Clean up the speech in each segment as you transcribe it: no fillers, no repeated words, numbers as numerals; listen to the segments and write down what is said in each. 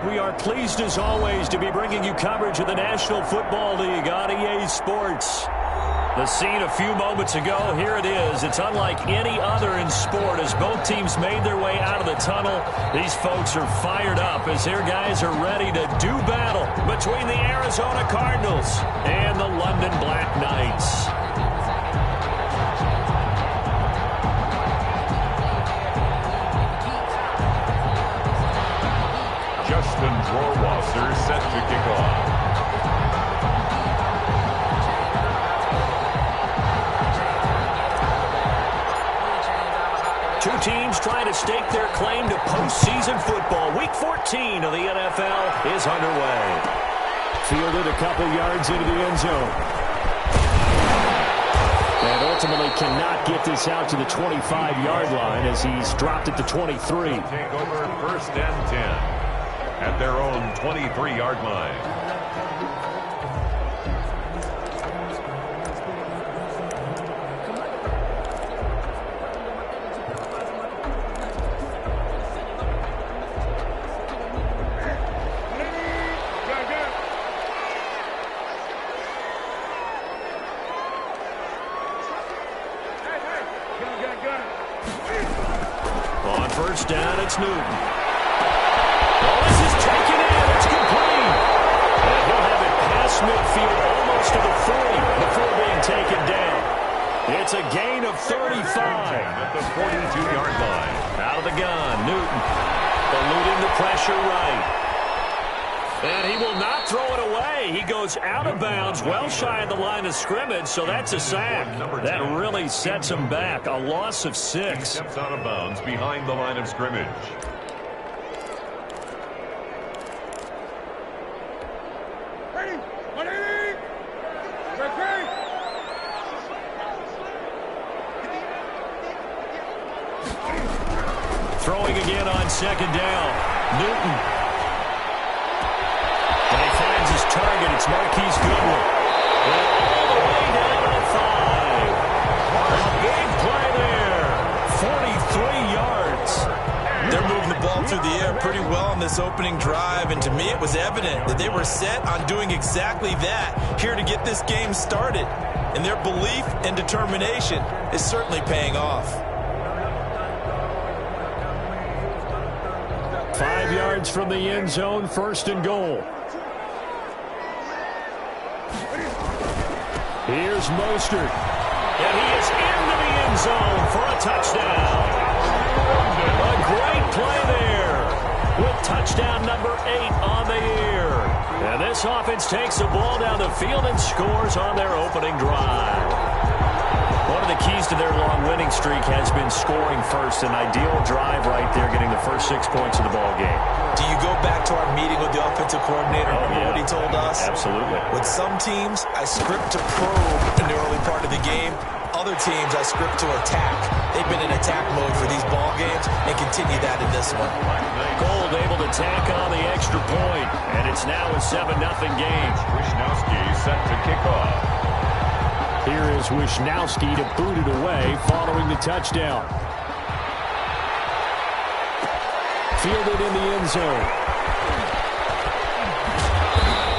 We are pleased as always to be bringing you coverage of the National Football League on EA Sports. The scene a few moments ago, here it is. It's unlike any other in sport as both teams made their way out of the tunnel. These folks are fired up as their guys are ready to do battle between the Arizona Cardinals and the London Black Knights. Justin Rohrwasser set to kick off. Two teams trying to stake their claim to postseason football. Week 14 of the NFL is underway. Fielded a couple yards into the end zone. And ultimately cannot get this out to the 25-yard line as he's dropped at the 23. Take over first and 10 at their own 23-yard line. On first down, it's Newton. Well, this is taken in. It's complete. And he'll have it past midfield almost to the 40 before being taken down. It's a gain of 35. At the 42-yard line. Out of the gun, Newton eluding the pressure right. And he will not throw it away. He goes out of bounds, well shy of the line of scrimmage, so that's a sack. That really sets him back. A loss of 6. He steps out of bounds behind the line of scrimmage. Throwing again on second down. Newton. And he finds his target. It's Marquise Goodwin. And all the way down to the 5. A big play there. 43 yards. They're moving the ball through the air pretty well on this opening drive, and to me it was evident that they were set on doing exactly that here to get this game started. And their belief and determination is certainly paying off. 5 yards from the end zone, first and goal. Here's Mostert. And he is into the end zone for a touchdown. A great play there with touchdown number 8 on the year. And this offense takes the ball down the field and scores on their opening drive. One of the keys to their long winning streak has been scoring first. An ideal drive right there, getting the first 6 points of the ball game. Do you go back to our meeting with the offensive coordinator? Remember what he told us? Absolutely. With some teams, I script to probe in the early part of the game. Other teams, I script to attack. They've been in attack mode for these ball games and continue that in this one. Gold able to tack on the extra point, and it's now a 7-0 game. Wisnowski set to kick off. Here is Wisnowski to boot it away following the touchdown. Fielded in the end zone.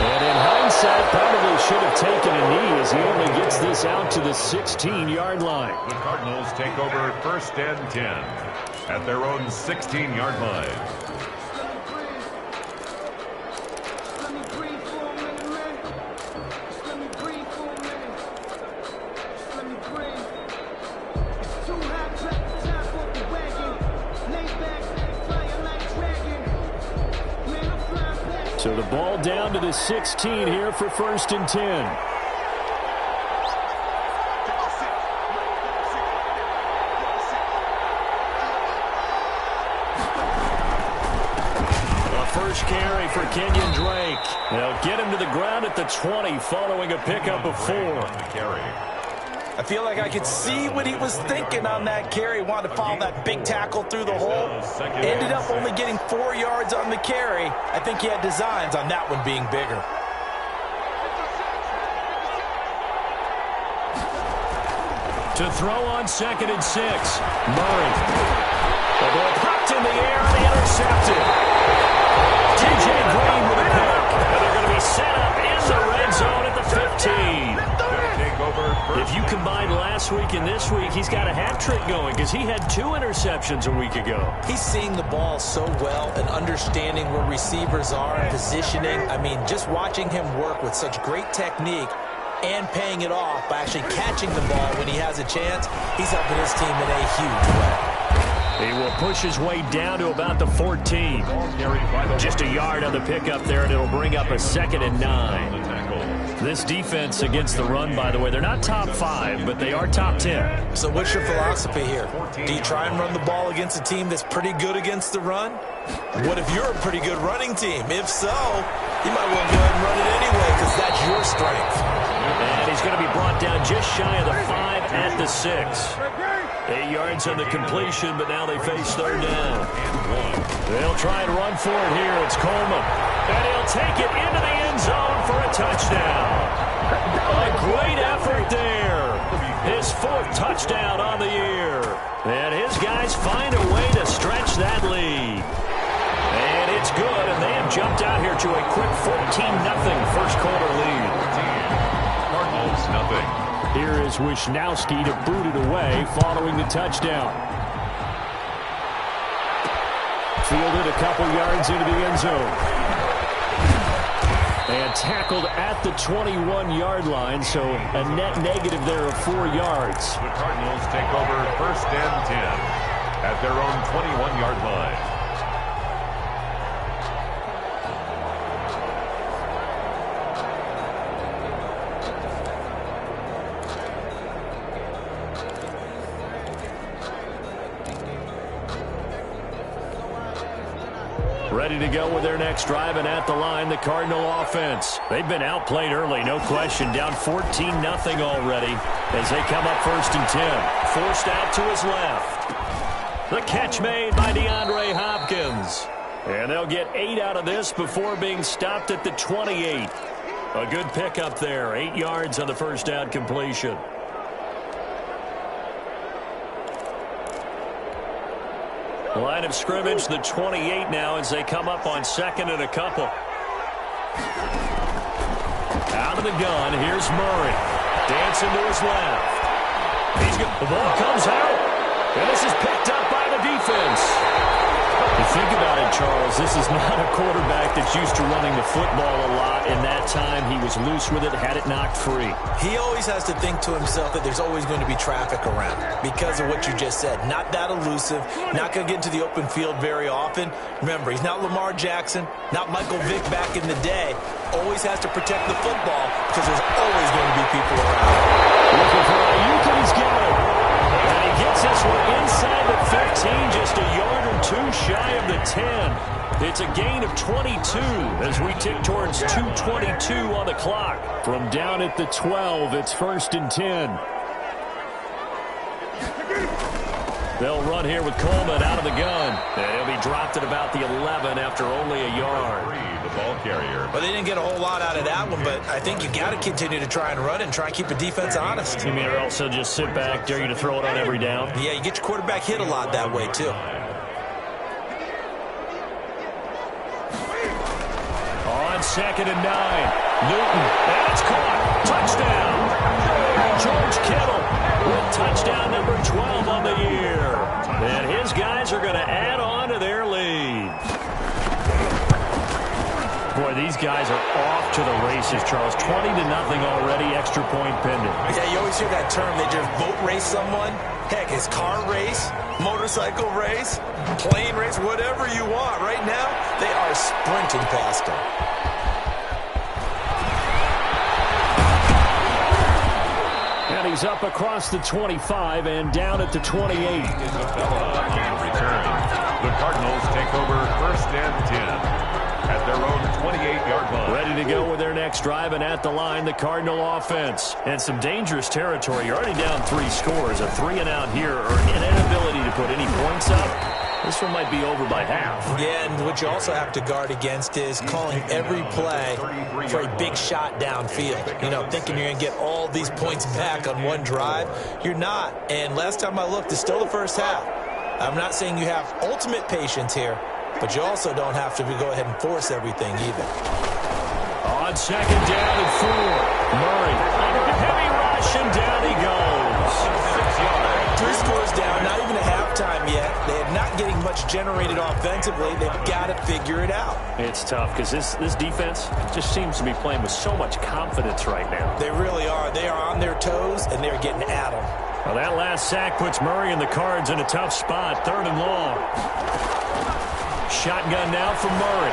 And in hindsight, probably should have taken a knee as he only gets this out to the 16-yard line. The Cardinals take over first and 10 at their own 16-yard line. So the ball down to the 16 here for first and 10. A first carry for Kenyon Drake. They'll get him to the ground at the 20 following a pickup of 4. I feel like I could see what he was thinking on that carry. Wanted to follow that big tackle through the hole. Ended up only getting 4 yards on the carry. I think he had designs on that one being bigger. To throw on second and 6. Murray. The ball popped in the air and intercepted. T.J. streak going? Because he had 2 interceptions a week ago. He's seeing the ball so well and understanding where receivers are and positioning. I mean, just watching him work with such great technique and paying it off by actually catching the ball when he has a chance, he's helping his team in a huge way. He will push his way down to about the 14. Just a yard on the pickup there, and it'll bring up a 2nd and 9. This defense against the run, by the way, they're not top 5, but they are top 10. So what's your philosophy here? Do you try and run the ball against a team that's pretty good against the run? What if you're a pretty good running team? If so, you might well go ahead and run it anyway because that's your strength. And he's going to be brought down just shy of the 5 at the 6. 8 yards on the completion, but now they face 3rd down. They'll try and run for it here. It's Coleman. And he'll take it into the end zone for a touchdown. A great effort there. His 4th touchdown on the year. And his guys find a way to stretch that lead. And it's good, and they have jumped out here to a quick 14-0 first quarter lead. Cardinals, nothing. Here is Wisnowski to boot it away following the touchdown. Fielded a couple yards into the end zone. And tackled at the 21-yard line, so a net negative there of 4 yards. The Cardinals take over 1st and 10 at their own 21-yard line. Ready to go with their next drive, and at the line, the Cardinal offense. They've been outplayed early, no question. Down 14-0 already as they come up 1st and 10. Forced out to his left. The catch made by DeAndre Hopkins. And they'll get 8 out of this before being stopped at the 28. A good pickup there. 8 yards on the first down completion. Line of scrimmage, the 28 now as they come up on 2nd and a couple. Out of the gun, here's Murray. Dancing to his left. The ball comes out. And this is picked up by the defense. You think about it, Charles, this is not a quarterback that's used to running the football a lot. In that time, he was loose with it, had it knocked free. He always has to think to himself that there's always going to be traffic around because of what you just said. Not that elusive, not going to get into the open field very often. Remember, he's not Lamar Jackson, not Michael Vick back in the day. Always has to protect the football because there's always going to be people around. Looking for Ayuk, and he's got it. And he gets this one inside the 15, just a yard or 2 shy of the 10. It's a gain of 22 as we tick towards 2:22 on the clock. From down at the 12, it's 1st and 10. They'll run here with Coleman out of the gun. And he'll be dropped at about the 11 after only a yard. The ball carrier. Well, they didn't get a whole lot out of that one, but I think you got to continue to try and run and try and keep the defense honest. You mean or else they'll just sit back, dare you to throw it on every down? Yeah, you get your quarterback hit a lot that way, too. On 2nd and 9, Newton, and it's caught. Touchdown. George Kittle with touchdown number 12 on the year. And his guys are going to add on to their lead. Boy, these guys are off to the races, Charles. 20-0 already, extra point pending. Yeah, you always hear that term, they just boat race someone. Heck, it's car race, motorcycle race, plane race, whatever you want. Right now, they are sprinting past them. And he's up across the 25 and down at the 28. Return. The Cardinals take over 1st and 10 at their own 28-yard line. Ready to go with their next drive, and at the line, the Cardinal offense. And some dangerous territory. You're already down 3 scores. A 3-and-out here, or an inability to put any points up. This one might be over by half. Yeah, and what you also have to guard against is calling every play for a big shot downfield. You know, thinking you're going to get all these points back on one drive. You're not. And last time I looked, it's still the first half. I'm not saying you have ultimate patience here, but you also don't have to go ahead and force everything either. On 2nd down and 4, Murray under a heavy rush, and down he goes. 3 scores down, not even at halftime yet. They're not getting much generated offensively. They've got to figure it out. It's tough because this defense just seems to be playing with so much confidence right now. They really are. They are on their toes, and they're getting at them. Well, that last sack puts Murray and the Cards in a tough spot, 3rd and long. Shotgun now from Murray.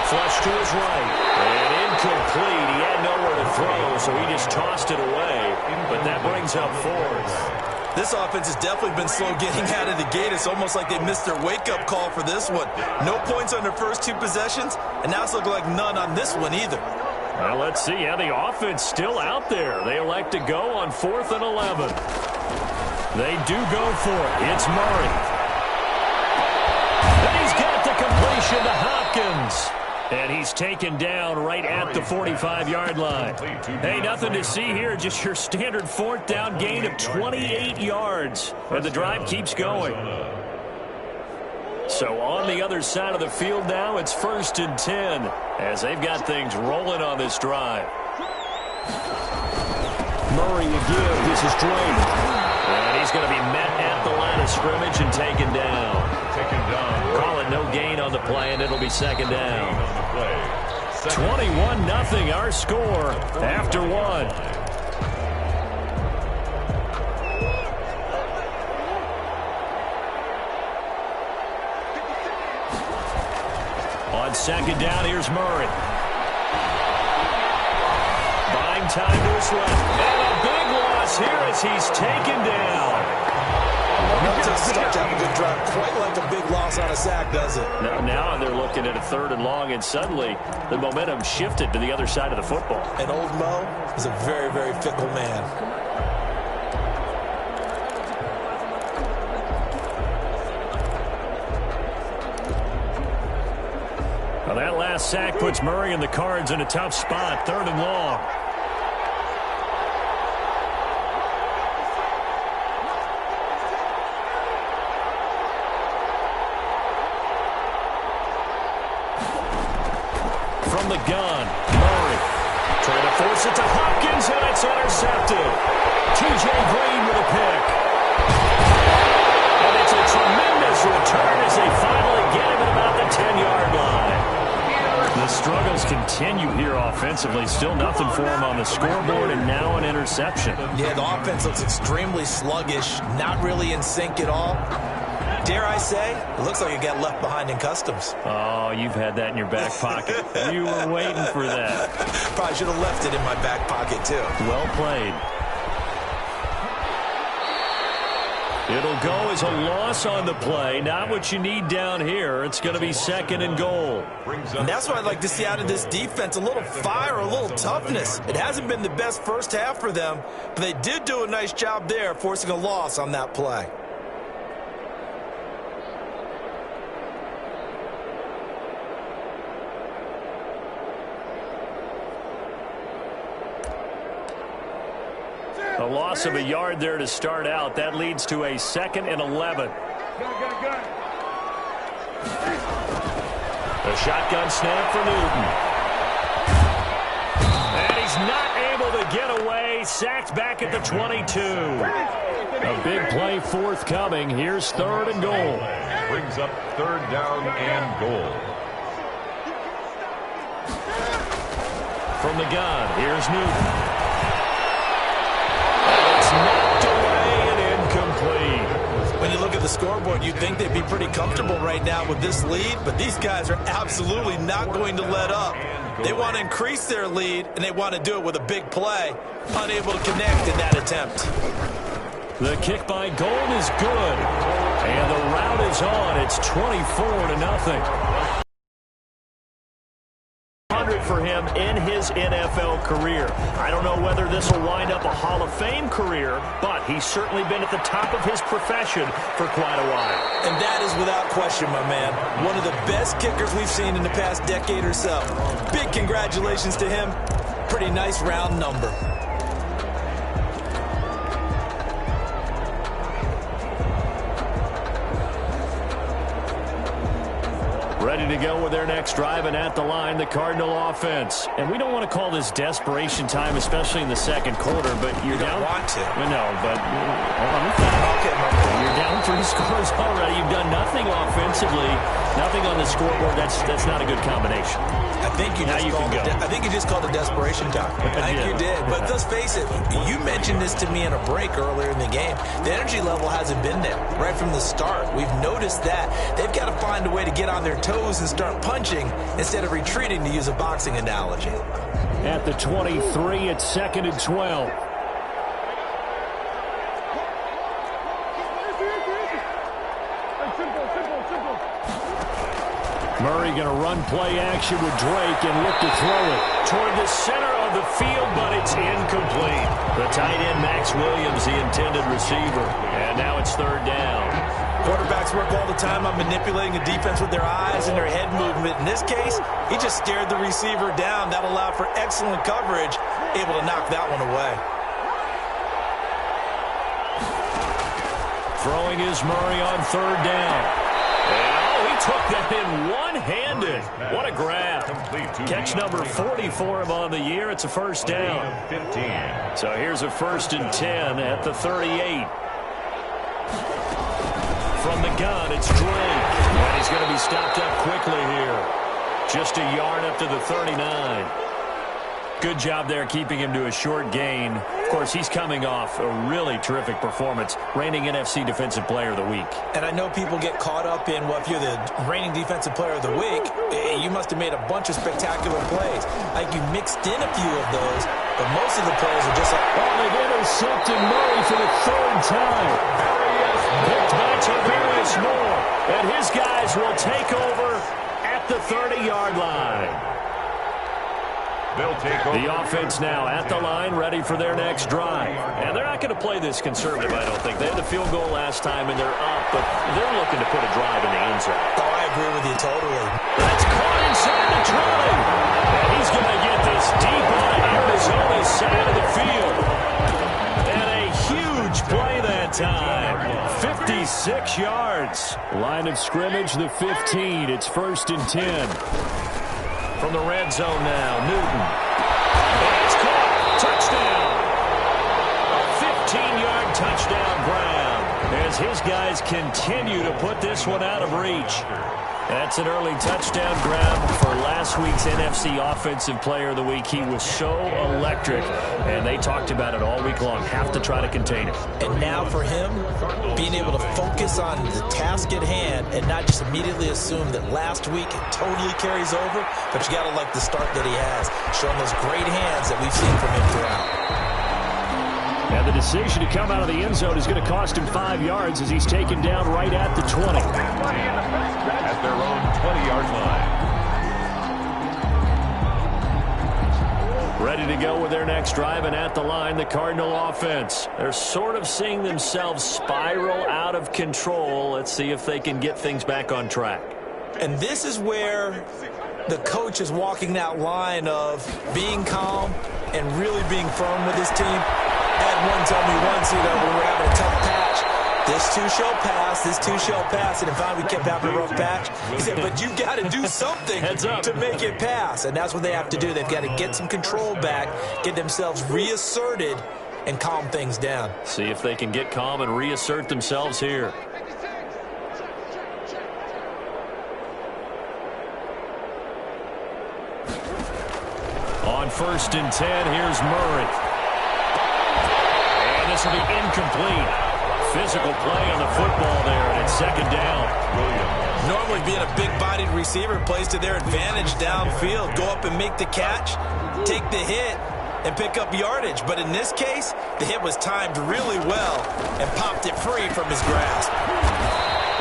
Flush to his right. And incomplete. He had nowhere to throw, so he just tossed it away. But that brings up 4th. This offense has definitely been slow getting out of the gate. It's almost like they missed their wake-up call for this one. No points on their first 2 possessions, and now it's looking like none on this one either. Well, let's see. Yeah, the offense still out there. They elect to go on 4th and 11. They do go for it. It's Murray. And he's got the completion to Hopkins. And he's taken down right at the 45-yard line. Hey, nothing to see here. Just your standard 4th down gain of 28 yards. And the drive keeps going. So on the other side of the field now, it's 1st and 10 as they've got things rolling on this drive. Murray again. This is Drake. And he's going to be met at the line of scrimmage and taken down. Call it no gain on the play, and it'll be 2nd down. 21-0 our score after 1. On 2nd down, here's Murray. Buying time to his left. And a big loss here as he's taken down. Doesn't start to have a good drive. Quite like a big loss on a sack, does it? Now they're looking at a 3rd and long, and suddenly the momentum shifted to the other side of the football. And old Mo is a very, very fickle man. Well, that last sack puts Murray and the Cards in a tough spot, 3rd and long. From the gun, Murray trying to force it to Hopkins, and it's intercepted. T.J. Green with a pick. And it's a tremendous return as they finally get him at about the 10-yard line. The struggles continue here offensively. Still nothing for him on the scoreboard, and now an interception. Yeah, the offense looks extremely sluggish, not really in sync at all. Dare I say, it looks like it got left behind in customs. Oh, you've had that in your back pocket. You were waiting for that. Probably should have left it in my back pocket, too. Well played. It'll go as a loss on the play. Not what you need down here. It's going to be 2nd and goal. And that's what I'd like to see out of this defense. A little fire, a little toughness. It hasn't been the best first half for them, but they did do a nice job there, forcing a loss on that play. A loss of a yard there to start out. That leads to a 2nd and 11. A shotgun snap for Newton. And he's not able to get away. Sacked back at the 22. A big play forthcoming. Here's 3rd and goal. Brings up 3rd down and goal. From the gun, here's Newton. Knocked away and incomplete. When you look at the scoreboard, you'd think they'd be pretty comfortable right now with this lead, but these guys are absolutely not going to let up. They want to increase their lead, and they want to do it with a big play. Unable to connect in that attempt. The kick by Gold is good, and the route is on. It's 24-0. For him in his NFL career. I don't know whether this will wind up a Hall of Fame career, but he's certainly been at the top of his profession for quite a while. And that is without question, my man. One of the best kickers we've seen in the past decade or so. Big congratulations to him. Pretty nice round number. Ready to go with their next drive, and at the line, the Cardinal offense. And we don't want to call this desperation time, especially in the second quarter, but you're down. You don't want to. No, but you're down 3 scores already. You've done nothing offensively, nothing on the scoreboard. That's not a good combination. I think you just called it desperation time. I think you did. But let's face it, you mentioned this to me in a break earlier in the game. The energy level hasn't been there right from the start. We've noticed that. They've got to find a way to get on their toes and start punching instead of retreating, to use a boxing analogy. At the 23, it's 2nd and 12. Murray going to run play action with Drake and look to throw it toward the center of the field, but it's incomplete. The tight end, Max Williams, the intended receiver. And now it's 3rd down. Quarterbacks work all the time on manipulating the defense with their eyes and their head movement. In this case, he just stared the receiver down. That allowed for excellent coverage, able to knock that one away. Throwing is Murray on 3rd down. He took that in one-handed. What a grab. Catch number 40 for him on the year. It's a 1st down. So here's a 1st and 10 at the 38. From the gun, it's Drake. And he's going to be stopped up quickly here. Just a yard up to the 39. Good job there keeping him to a short gain. Of course, he's coming off a really terrific performance, reigning NFC Defensive Player of the Week. And I know people get caught up in, well, if you're the reigning Defensive Player of the Week, you must have made a bunch of spectacular plays. Like, you mixed in a few of those, but most of the plays are just like, oh, they've intercepted Murray for the 3rd time. Picked by Tavarius Moore. And his guys will take over at the 30-yard line. The offense now at the line, ready for their next drive. And they're not going to play this conservative, I don't think. They had the field goal last time, and they're up, but they're looking to put a drive in the end zone. Oh, I agree with you totally. That's caught inside the 20. And he's going to get this deep on Arizona's side of the field. And a huge play that time. 56 yards. Line of scrimmage, the 15. It's 1st and 10. From the red zone now, Newton. And it's caught. Touchdown. A 15-yard touchdown grab as his guys continue to put this one out of reach. That's an early touchdown grab for last week's NFC Offensive Player of the Week. He was so electric, and they talked about it all week long. Have to try to contain it. And now for him, being able to focus on the task at hand and not just immediately assume that last week it totally carries over, but you got to like the start that he has, showing those great hands that we've seen from him throughout. And the decision to come out of the end zone is going to cost him 5 yards as he's taken down right at the 20. At their own 20-yard line. Ready to go with their next drive, and at the line, the Cardinal offense. They're sort of seeing themselves spiral out of control. Let's see if they can get things back on track. And this is where the coach is walking that line of being calm and really being firm with his team. Had one tell me once, when we were having a tough patch, this too shall pass, this too shall pass, and finally we kept having a rough patch. He said, but you got to do something to make it pass, and that's what they have to do. They've got to get some control back, get themselves reasserted, and calm things down. See if they can get calm and reassert themselves here. On 1st and 10, here's Murray. And this will be incomplete. Physical play on the football there, and it's 2nd down. Normally being a big-bodied receiver plays to their advantage downfield. Go up and make the catch, take the hit, and pick up yardage. But in this case, the hit was timed really well and popped it free from his grasp.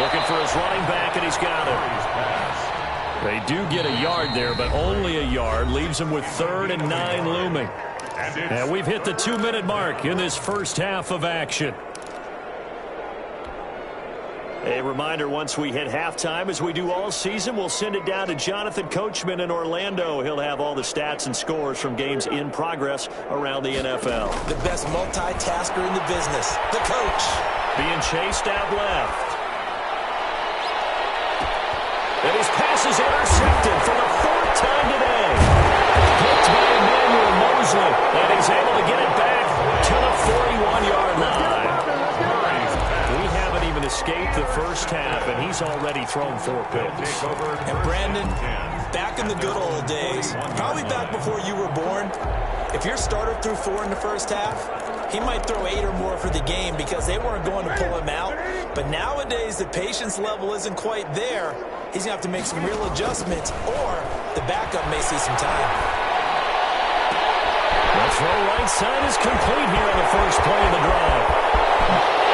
Looking for his running back, and he's got it. They do get a yard there, but only a yard. Leaves them with 3rd and 9 looming. And we've hit the 2-minute mark in this first half of action. A reminder, once we hit halftime, as we do all season, we'll send it down to Jonathan Coachman in Orlando. He'll have all the stats and scores from games in progress around the NFL. The best multitasker in the business, the coach. Being chased out left. And his pass is intercepted for the 4th time today. Picked by Emmanuel Mosley, and he's able to get it back to the 41-yard line. We haven't even escaped the first half, and he's already thrown 4 picks. And Brandon, back in the good old days, probably back before you were born, if your starter threw 4 in the first half, he might throw 8 or more for the game because they weren't going to pull him out. But nowadays, the patience level isn't quite there. He's going to have to make some real adjustments, or the backup may see some time. The throw right side is complete here on the first play of the drive.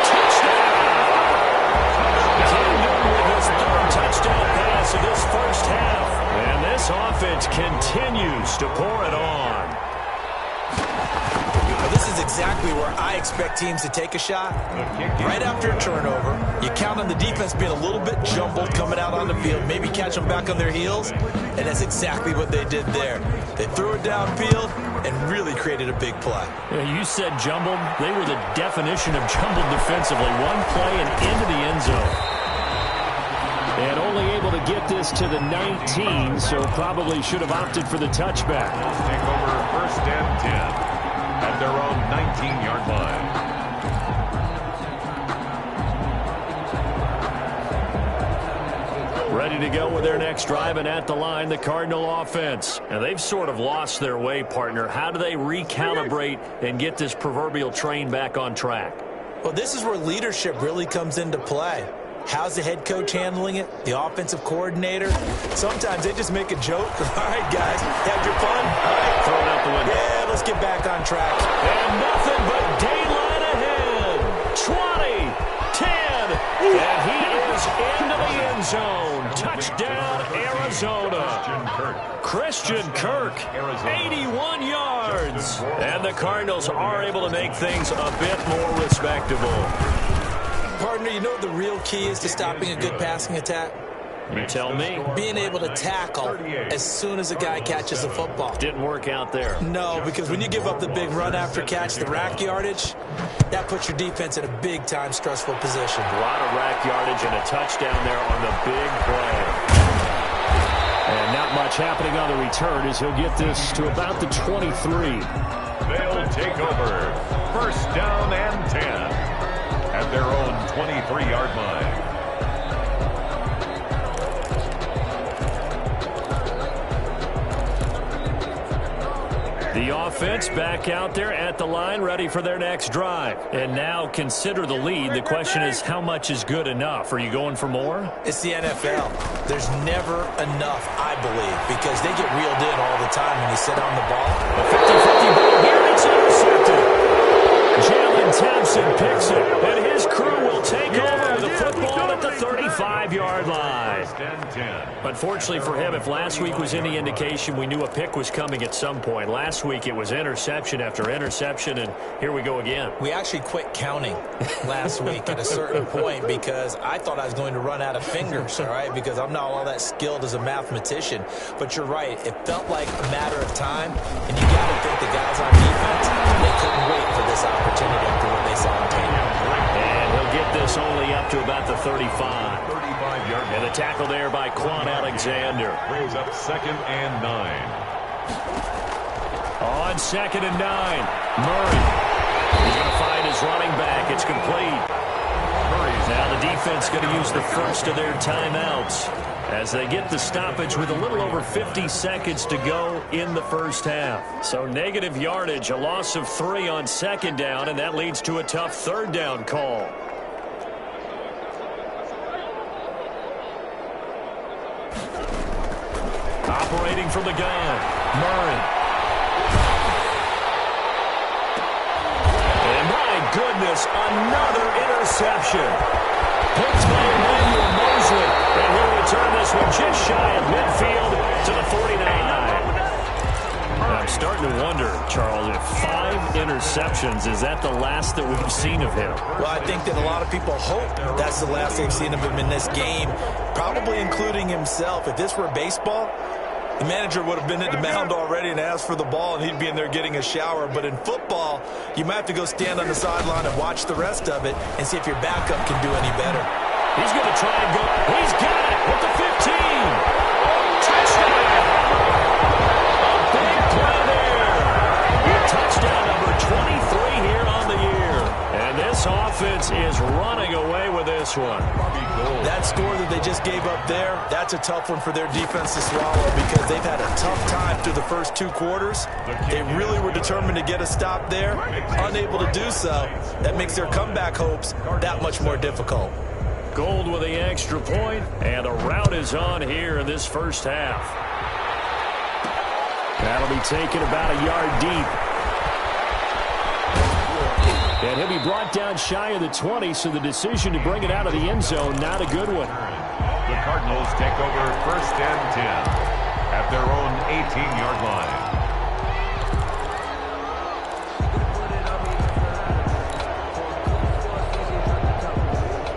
Touchdown! Camden with his 3rd touchdown pass of this first half. And this offense continues to pour it on. This is exactly where I expect teams to take a shot. Right after a turnover, you count on the defense being a little bit jumbled coming out on the field, maybe catch them back on their heels, and that's exactly what they did there. They threw it downfield and really created a big play. Yeah, you said jumbled. They were the definition of jumbled defensively. One play and into the end zone. And only able to get this to the 19, so probably should have opted for the touchback. Take over 1st and 10. At their own 19-yard line. Ready to go with their next drive, and at the line, the Cardinal offense. And they've sort of lost their way, partner. How do they recalibrate and get this proverbial train back on track? Well, this is where leadership really comes into play. How's the head coach handling it? The offensive coordinator? Sometimes they just make a joke. All right, guys, had your fun? All right, throw it out the window. Yeah, let's get back on track. And nothing but daylight ahead. 20, 10, and he is into the end zone. Touchdown, Arizona. Christian Kirk, 81 yards. And the Cardinals are able to make things a bit more respectable. Partner, you know what the real key is to stopping a good passing attack? You tell me. Being able to tackle as soon as a guy catches the football. Didn't work out there. No, because when you give up the big run after catch, the rack yardage, that puts your defense in a big-time stressful position. A lot of rack yardage and a touchdown there on the big play. And not much happening on the return as he'll get this to about the 23. They'll take over 1st down and 10. At their own 23-yard line. The offense back out there at the line, ready for their next drive. And now consider the lead. The question is, how much is good enough? Are you going for more? It's the NFL. There's never enough, I believe, because they get reeled in all the time when you sit on the ball. A 50-50 ball here. It's intercepted. Jalen Thompson picks it, and his crew will take over with the football at the 35-yard line. Unfortunately for him, if last week was any indication, we knew a pick was coming at some point. Last week it was interception after interception, and here we go again. We actually quit counting last week at a certain point because I thought I was going to run out of fingers, all right, because I'm not all that skilled as a mathematician. But you're right. It felt like a matter of time, and you got to think the guys on defense, they couldn't wait for this opportunity after what they saw on tape. And he'll get this only up to about the 35. And the tackle there by Quan Alexander. Brings up 2nd and 9. On 2nd and 9, Murray. He's going to find his running back. It's complete. Now the defense going to use the first of their timeouts as they get the stoppage with a little over 50 seconds to go in the first half. So negative yardage, a loss of 3 on 2nd down, and that leads to a tough 3rd down call. Operating from the gun, Murray. And my goodness, another interception. Picked by Emmanuel Mosley. And he'll return this one just shy of midfield to the 49. I'm starting to wonder, Charles, if 5 interceptions, is that the last that we've seen of him? Well, I think that a lot of people hope that's the last they've seen of him in this game, probably including himself. If this were baseball, the manager would have been at the mound already and asked for the ball, and he'd be in there getting a shower. But in football, you might have to go stand on the sideline and watch the rest of it and see if your backup can do any better. He's going to try and go. He's got it at the 15. Touchdown! that score that they just gave up there, that's a tough one for their defense to swallow because they've had a tough time through the first 2 quarters. They really were determined to get a stop there, unable to do so. That makes their comeback hopes that much more difficult. Gold with the extra point, and a rout is on here in this first half. That'll be taken about a yard deep. And he'll be brought down shy of the 20, so the decision to bring it out of the end zone, not a good one. The Cardinals take over 1st and 10 at their own 18-yard line.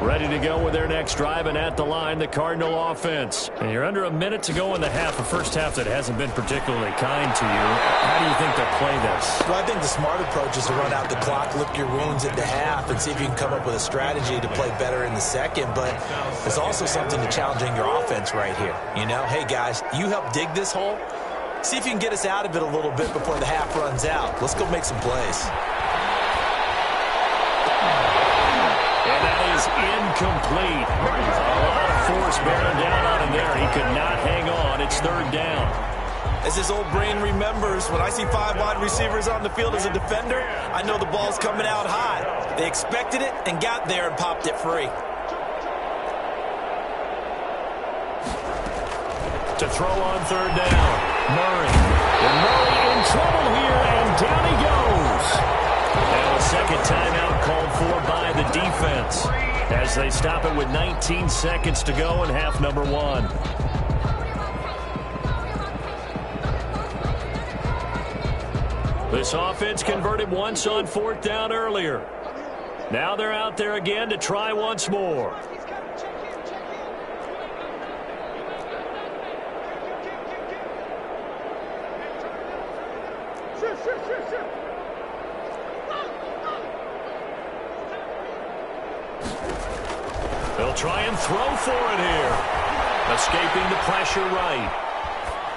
Ready to go with their next drive, and at the line, the Cardinal offense. And you're under a minute to go in the half, a first half that hasn't been particularly kind to you. How do you think they'll play this? Well, I think the smart approach is to run out the clock, lick your wounds at the half, and see if you can come up with a strategy to play better in the second. But there's also something to challenging your offense right here. You know, hey, guys, you help dig this hole. See if you can get us out of it a little bit before the half runs out. Let's go make some plays. Incomplete. A lot of force bearing down on him there. He could not hang on. It's 3rd down. As his old brain remembers, when I see 5 wide receivers on the field as a defender, I know the ball's coming out high. They expected it and got there and popped it free. To throw on 3rd down. Murray. And Murray in trouble here, and down he goes. And a second timeout called for by the defense, as they stop it with 19 seconds to go in half number 1. This offense converted once on 4th down earlier. Now they're out there again to try once more. They'll try and throw for it here. Escaping the pressure right.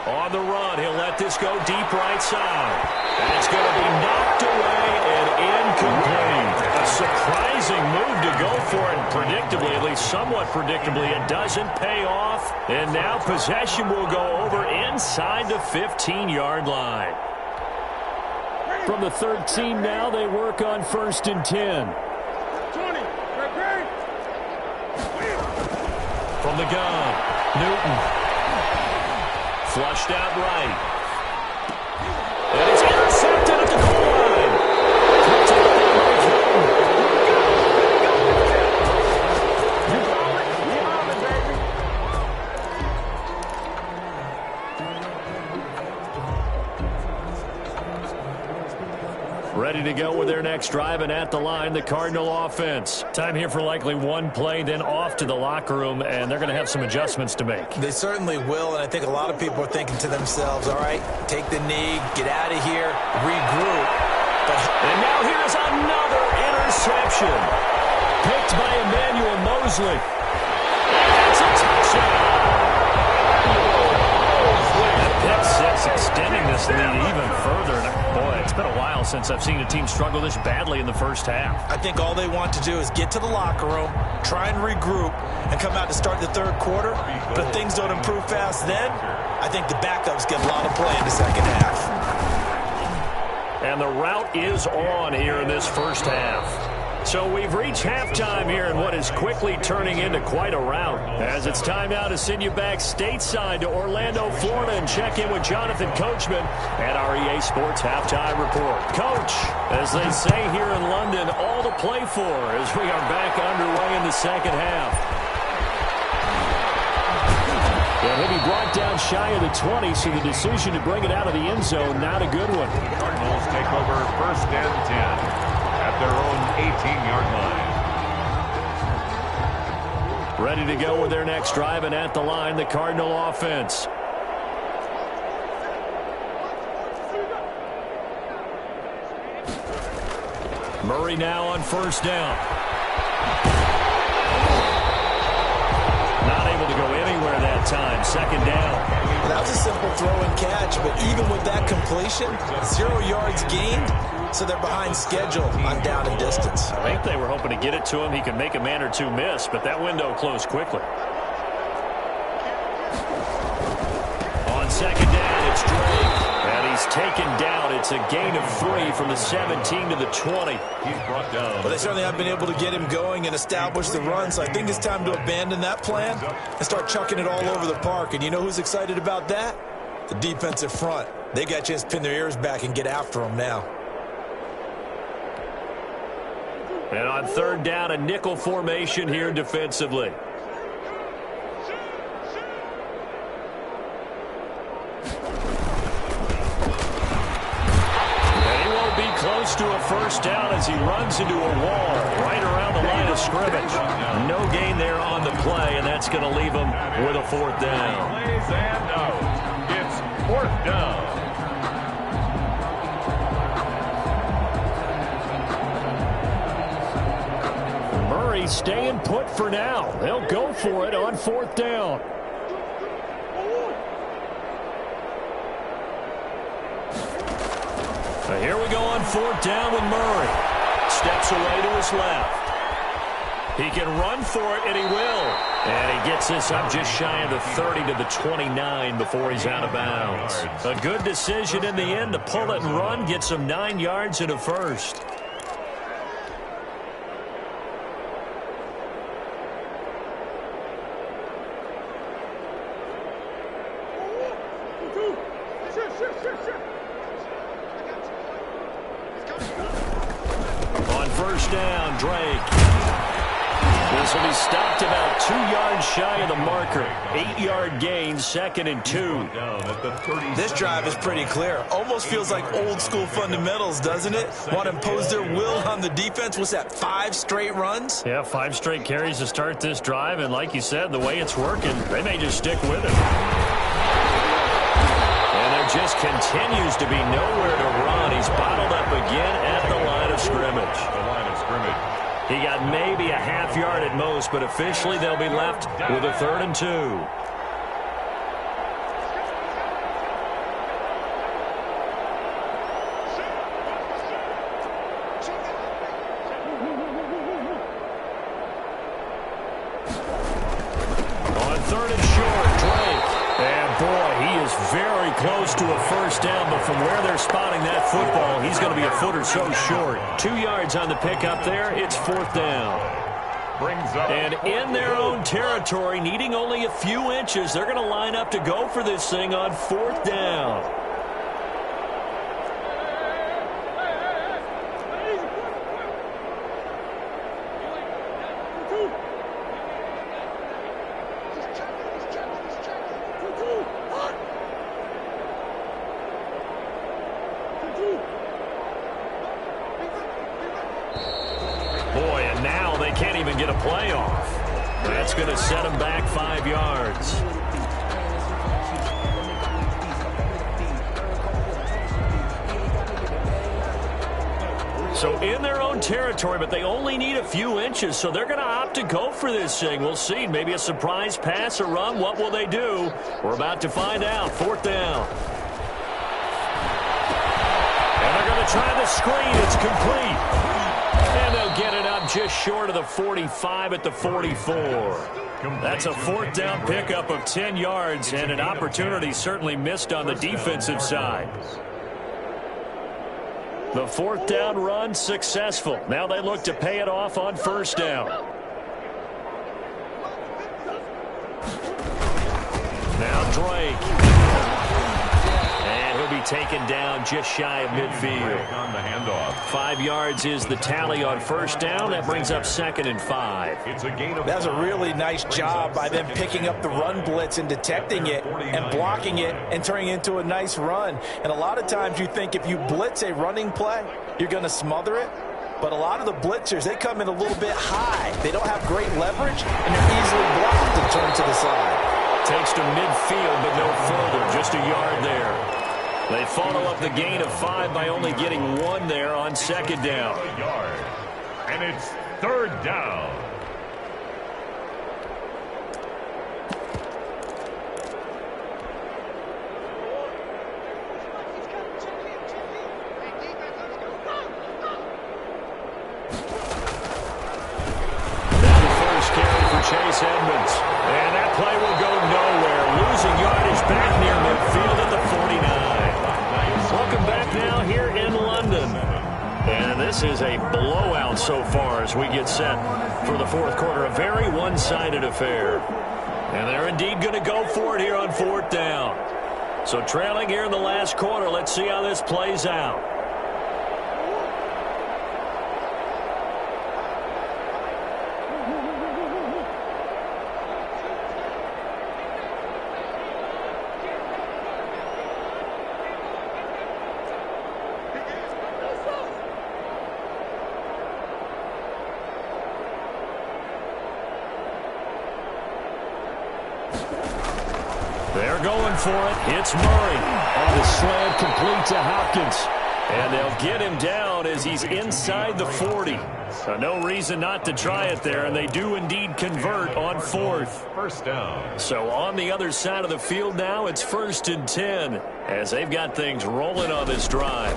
On the run, he'll let this go deep right side. And it's going to be knocked away and incomplete. A surprising move to go for it. Predictably, at least somewhat predictably, it doesn't pay off. And now possession will go over inside the 15-yard line. From the 13 now, they work on 1st and 10. From the gun, Newton. Flushed out right. And it's intercepted at the goal line. Ready to go with their next drive, and at the line, the Cardinal offense. Time here for likely one play, then off to the locker room, and they're going to have some adjustments to make. They certainly will, and I think a lot of people are thinking to themselves, all right, take the knee, get out of here, regroup. And now here's another interception. Picked by Emmanuel Mosley. That's a touchdown. Pick 6 extending this lead even further. Boy, it's been a while since I've seen a team struggle this badly in the first half. I think all they want to do is get to the locker room, try and regroup, and come out to start the 3rd quarter. But if things don't improve fast then, I think the backups get a lot of play in the second half. And the rout is on here in this first half. So we've reached halftime here in what is quickly turning into quite a rout, as it's time now to send you back stateside to Orlando, Florida, and check in with Jonathan Coachman at our EA Sports Halftime Report. Coach, as they say here in London, all to play for as we are back underway in the second half. And he'll be brought down shy of the 20, so the decision to bring it out of the end zone, not a good one. The Cardinals take over 1st and 10. At their own 18-yard line. Ready to go with their next drive, and at the line, the Cardinal offense. Murray now on 1st down. Not able to go anywhere that time. 2nd down. That was a simple throw and catch, but even with that completion, 0 yards gained, so they're behind schedule on down and distance. I think they were hoping to get it to him. He could make a man or two miss, but that window closed quickly. On second down, it's Drake. And he's taken down. It's a gain of 3 from the 17 to the 20. He's brought down. Well, they certainly have been able to get him going and establish the run, so I think it's time to abandon that plan and start chucking it all over the park. And you know who's excited about that? The defensive front. They got a chance to pin their ears back and get after him now. And on third down, a nickel formation here defensively. Close to a first down as he runs into a wall right around the line of scrimmage. No gain there on the play, and that's going to leave him with a fourth down. Plays and out. It's fourth down. Murray staying put for now. They'll go for it on fourth down. Here we go on fourth down with Murray. Steps away to his left. He can run for it, and he will. And he gets this up just shy of the 30 to the 29 before he's out of bounds. A good decision in the end to pull it and run, get some 9 yards and a first. On first down, Drake. This will be stopped about 2 yards shy of the marker. 8-yard gain, 2nd and 2. This drive is pretty clear. Almost feels like old school fundamentals, doesn't it? Want to impose their will on the defense. What's that, 5 straight runs? Yeah, 5 straight carries to start this drive. And like you said, the way it's working, they may just stick with it. And there just continues to be nowhere to run. He's bottled up again at the line of scrimmage. He got maybe a half yard at most, but officially they'll be left with a 3rd and 2. On 3rd and short, Drake. And boy, he is very close to a first down, but from where they're spotting that football, he's going to be a foot or so short. 2 yards on the pickup there. It's 4th down. And in their own territory, needing only a few inches, they're going to line up to go for this thing on 4th down. Boy, and now they can't even get a play off. That's going to set them back 5 yards. So in their own territory, but they only need a few inches, so they're going to opt to go for this thing. We'll see. Maybe a surprise pass or run. What will they do? We're about to find out. 4th down. And they're going to try the screen. It's complete. And they'll get it up just short of the 45 at the 44. That's a 4th down pickup of 10 yards and an opportunity certainly missed on the defensive side. The 4th down run successful. Now they look to pay it off on first down. Now Drake. And he'll be taken down just shy of midfield. On the handoff. 5 yards is the tally on first down. That brings up 2nd and 5. It's a gain of. That was a really nice job by them picking up the run blitz and detecting it and blocking it and turning it into a nice run. And a lot of times you think if you blitz a running play, you're going to smother it. But a lot of the blitzers, they come in a little bit high. They don't have great leverage, and they're easily blocked and turned to the side. Takes to midfield, but no further. Just a yard there. They follow up the gain of 5 by only getting 1 there on 2nd down. A yard. And it's 3rd down. this is a blowout so far as we get set for the fourth quarter. A very one-sided affair. And they're indeed going to go for it here on fourth down. So trailing here in the last quarter. Let's see how this plays out. They're going for it. It's Murray on the slant, complete to Hopkins. And they'll get him down as he's inside the 40. So no reason not to try it there, and they do indeed convert on fourth. First down. So on the other side of the field now, it's 1st and 10 as they've got things rolling on this drive.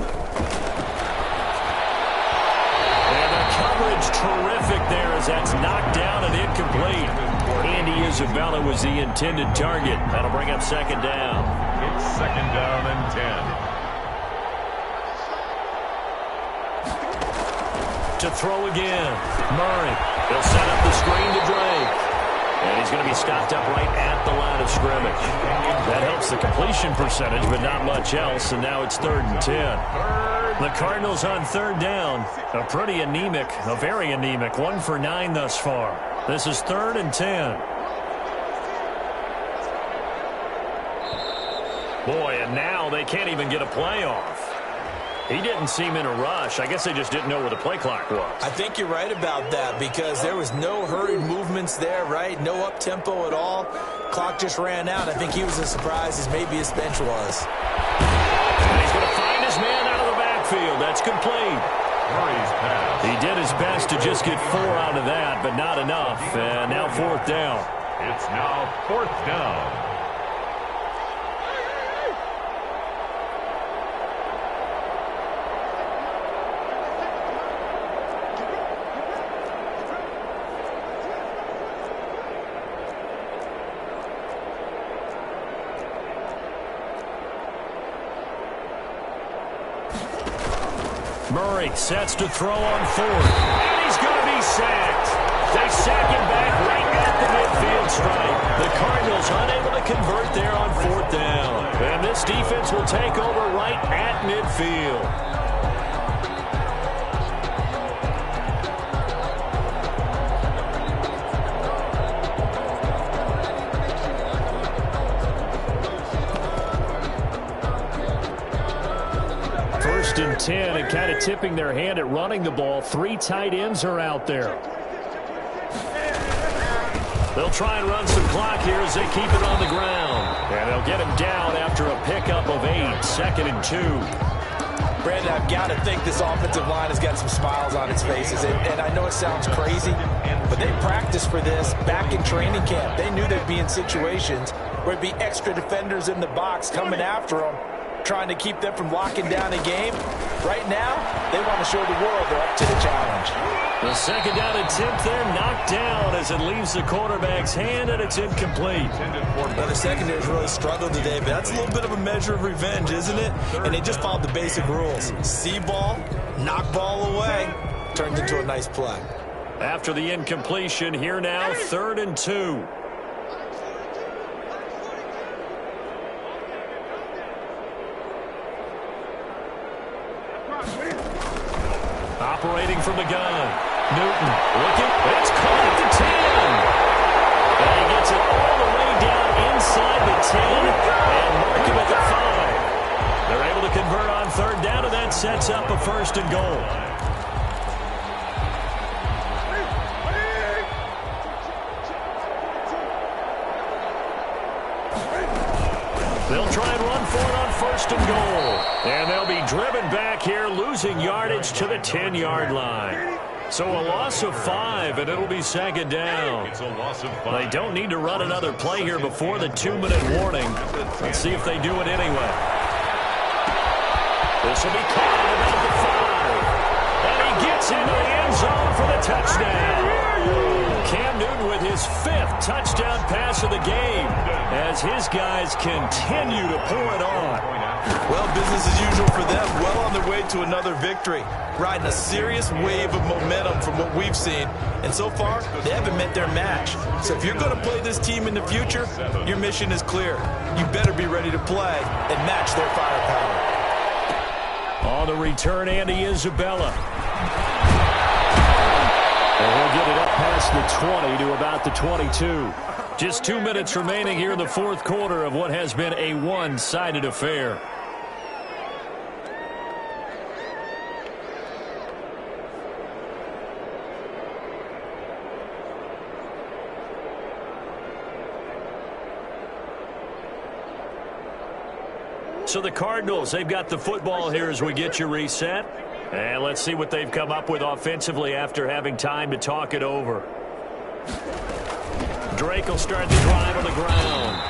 And the coverage terrific there as that's knocked down and incomplete. Andy Isabella was the intended target. That'll bring up 2nd down. It's 2nd down and 10. To throw again. Murray. He'll set up the screen to Drake. And he's going to be stopped up right at the line of scrimmage. That helps the completion percentage, but not much else. And now it's 3rd and 10. The Cardinals on 3rd down. A pretty anemic, a very anemic. 1 for 9 thus far. This is 3rd and 10. Boy, and now they can't even get a play off. He didn't seem in a rush. I guess they just didn't know where the play clock was. I think you're right about that because there was no hurried movements there, right? No up-tempo at all. Clock just ran out. I think he was as surprised as maybe his bench was. And he's going to find his man out of the backfield. That's complete. Murray's pass. He did his best to just get 4 out of that, but not enough. And now 4th down. It's now 4th down. Murray sets to throw on 4th. And he's going to be sacked. They sack him back right at the midfield stripe. The Cardinals unable to convert there on 4th down. And this defense will take over right at midfield. And 10 and kind of tipping their hand at running the ball. 3 tight ends are out there. They'll try and run some clock here as they keep it on the ground. And they'll get him down after a pickup of 8. 2nd and 2. Brandon, I've got to think this offensive line has got some smiles on its faces. And I know it sounds crazy, but they practiced for this back in training camp. They knew they'd be in situations where it'd be extra defenders in the box coming after them, trying to keep them from locking down a game. Right now, they want to show the world they're up to the challenge. The 2nd down attempt there knocked down as it leaves the quarterback's hand, and it's incomplete. Well, the secondary's really struggled today, but that's a little bit of a measure of revenge, isn't it? And they just followed the basic rules. See ball, knock ball away, turned into a nice play. After the incompletion, here now, 3rd and 2. Operating from the gun. Newton looking. It's caught at the 10. And he gets it all the way down inside the 10 and mark him at the 5. They're able to convert on 3rd down, and that sets up a 1st and goal. They'll try and run for it on 1st and goal. And they'll be driven back here, losing yardage to the 10-yard line. So a loss of 5, and it'll be 2nd down. It's a loss of 5. They don't need to run another play here before the 2-minute warning. Let's see if they do it anyway. This will be caught at about the 5. And he gets into the end zone for the touchdown. Cam Newton with his 5th touchdown pass of the game as his guys continue to pour it on. Well, business as usual for them. Well on their way to another victory. Riding a serious wave of momentum from what we've seen. And so far, they haven't met their match. So if you're going to play this team in the future, your mission is clear. You better be ready to play and match their firepower. On the return, Andy Isabella. And he'll get it up past the 20 to about the 22. Just 2 minutes remaining here in the fourth quarter of what has been a one-sided affair. So the Cardinals, they've got the football here as we get you reset. And let's see what they've come up with offensively after having time to talk it over. Drake will start the drive on the ground.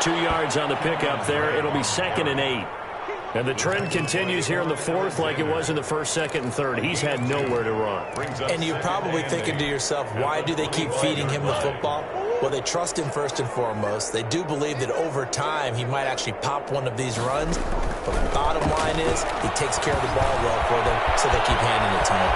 2 yards on the pickup there. It'll be 2nd and 8. And the trend continues here in the fourth like it was in the first, second, and third. He's had nowhere to run. And you're probably thinking to yourself, why do they keep feeding him the football? Well, they trust him first and foremost. They do believe that over time he might actually pop one of these runs. But the bottom line is he takes care of the ball well for them, so they keep handing it to him.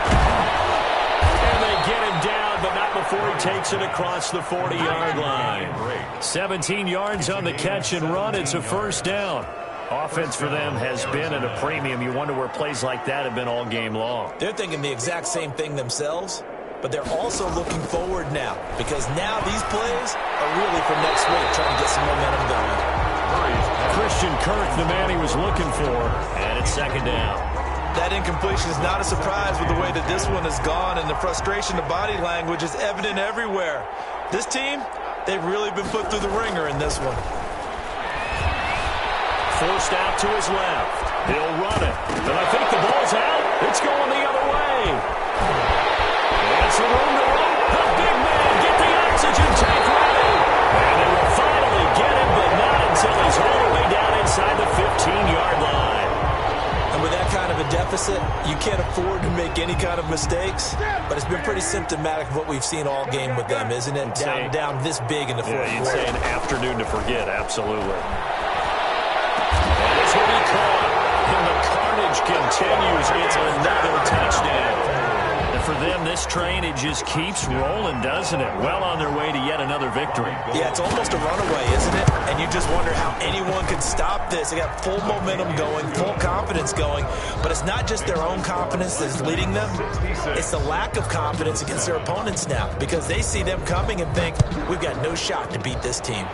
And they get him down, but not before he takes it across the 40-yard line. 17 yards on the catch and run. It's a first down. Offense for them has been at a premium. You wonder where plays like that have been all game long. They're thinking the exact same thing themselves, but they're also looking forward now because now these plays are really for next week, trying to get some momentum going. Christian Kirk, the man he was looking for, and it's 2nd down. That incompletion is not a surprise with the way that this one has gone, and the frustration, the body language is evident everywhere. This team, they've really been put through the ringer in this one. Forced out to his left. He'll run it. And I think the ball's out. It's going the other way. That's the room to run. The big man, get the oxygen tank ready. And they will finally get him, but not until he's all the way down inside the 15-yard line. And with that kind of a deficit, you can't afford to make any kind of mistakes. But it's been pretty symptomatic of what we've seen all game with them, isn't it? Down this big in the fourth quarter. You'd say an afternoon to forget, absolutely. This will be caught, and the carnage continues. It's another touchdown. And for them, this train, it just keeps rolling, doesn't it? Well on their way to yet another victory. Yeah, it's almost a runaway, isn't it? And you just wonder how anyone could stop this. They got full momentum going, full confidence going. But it's not just their own confidence that's leading them. It's the lack of confidence against their opponents now because they see them coming and think, we've got no shot to beat this team.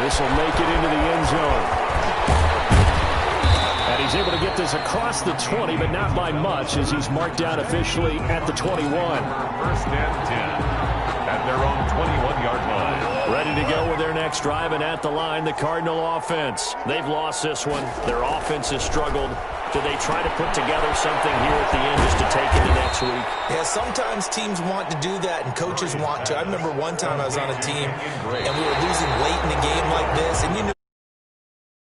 This will make it into the end zone. And he's able to get this across the 20, but not by much as he's marked down officially at the 21. 1st and 10 at their own 21-yard line. Ready to go with their next drive, and at the line, the Cardinal offense. They've lost this one. Their offense has struggled. Do they try to put together something here at the end just to take it to next week? Yeah, sometimes teams want to do that and coaches want to. I remember one time I was on a team and we were losing late in the game like this, and you knew